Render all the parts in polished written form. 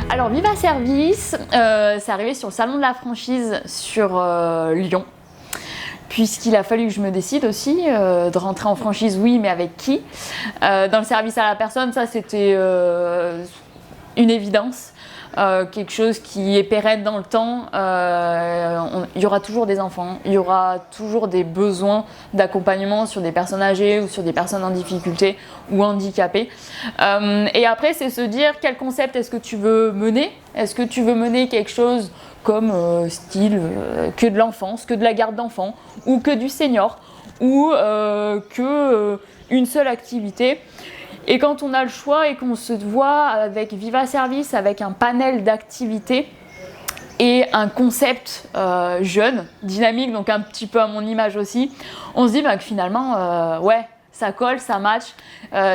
Alors Viva Service, c'est arrivé sur le salon de la franchise sur Lyon. Puisqu'il a fallu que je me décide aussi de rentrer en franchise, oui, mais avec qui. Dans le service à la personne, ça c'était une évidence. Quelque chose qui est pérenne dans le temps. Il y aura toujours des enfants, il y aura toujours des besoins d'accompagnement sur des personnes âgées ou sur des personnes en difficulté ou handicapées. Et après, c'est se dire quel concept est-ce que tu veux mener. Est-ce que tu veux mener quelque chose comme style que de l'enfance, que de la garde d'enfants, ou que du senior, ou que une seule activité. Et quand on a le choix et qu'on se voit avec Viva Service, avec un panel d'activités et un concept jeune, dynamique, donc un petit peu à mon image aussi, on se dit que finalement, ouais, ça colle, ça match,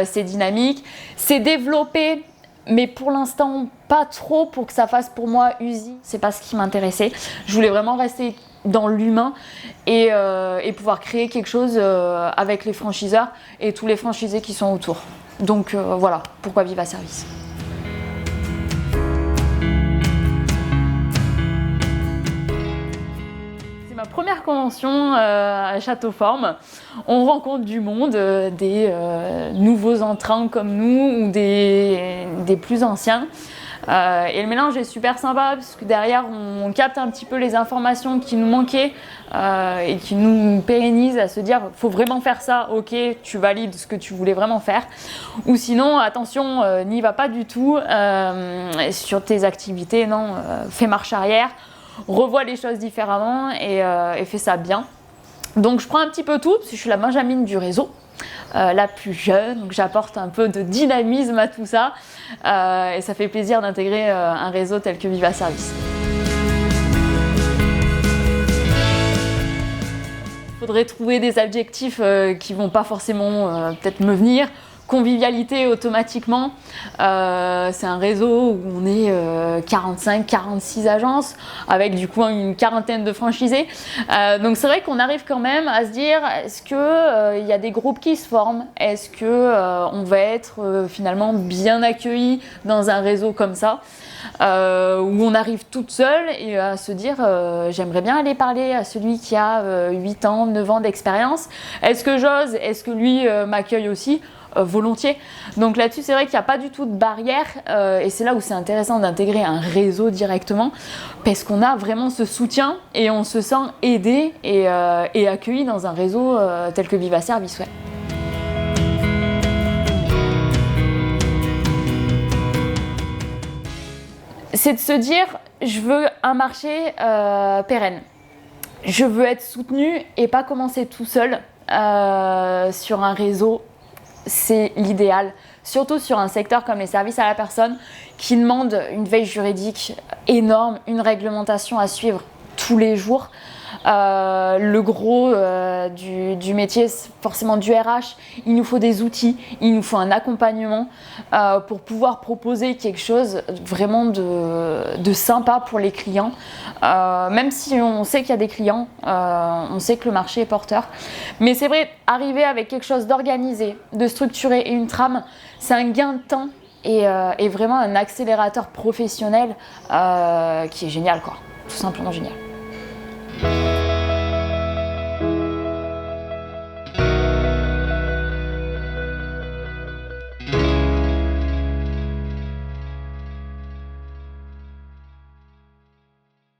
c'est dynamique, c'est développé, mais pour l'instant pas trop pour que ça fasse pour moi usine. C'est pas ce qui m'intéressait. Je voulais vraiment rester dans l'humain et pouvoir créer quelque chose avec les franchiseurs et tous les franchisés qui sont autour. Donc voilà, pourquoi Viva Service. C'est ma première convention à Châteauforme. On rencontre du monde, des nouveaux entrants comme nous ou des plus anciens. Et le mélange est super sympa parce que derrière on capte un petit peu les informations qui nous manquaient et qui nous pérennisent à se dire faut vraiment faire ça, ok, tu valides ce que tu voulais vraiment faire, ou sinon attention, n'y va pas du tout sur tes activités, non, fais marche arrière, revois les choses différemment et fais ça bien. Donc je prends un petit peu tout parce que je suis la Benjamine du réseau. La plus jeune, donc j'apporte un peu de dynamisme à tout ça et ça fait plaisir d'intégrer un réseau tel que Viva Service. Il faudrait trouver des adjectifs qui vont pas forcément peut-être me venir. Convivialité automatiquement, c'est un réseau où on est 45-46 agences avec du coup une quarantaine de franchisés. Donc c'est vrai qu'on arrive quand même à se dire est-ce que y a des groupes qui se forment, est-ce que on va être finalement bien accueilli dans un réseau comme ça, où on arrive toute seule et à se dire j'aimerais bien aller parler à celui qui a 8 ans, 9 ans d'expérience. Est-ce que j'ose? Est-ce que lui m'accueille aussi? Volontiers. Donc là-dessus, c'est vrai qu'il n'y a pas du tout de barrière et c'est là où c'est intéressant d'intégrer un réseau directement parce qu'on a vraiment ce soutien et on se sent aidé et accueilli dans un réseau tel que Viva Service. Ouais. C'est de se dire, je veux un marché pérenne. Je veux être soutenu et pas commencer tout seul sur un réseau. C'est l'idéal, surtout sur un secteur comme les services à la personne qui demande une veille juridique énorme, une réglementation à suivre tous les jours. Le gros du métier, c'est forcément du RH. Il nous faut des outils, il nous faut un accompagnement pour pouvoir proposer quelque chose vraiment de sympa pour les clients. Même si on sait qu'il y a des clients, on sait que le marché est porteur. Mais c'est vrai, arriver avec quelque chose d'organisé, de structuré et une trame, c'est un gain de temps et vraiment un accélérateur professionnel qui est génial, quoi. Tout simplement génial.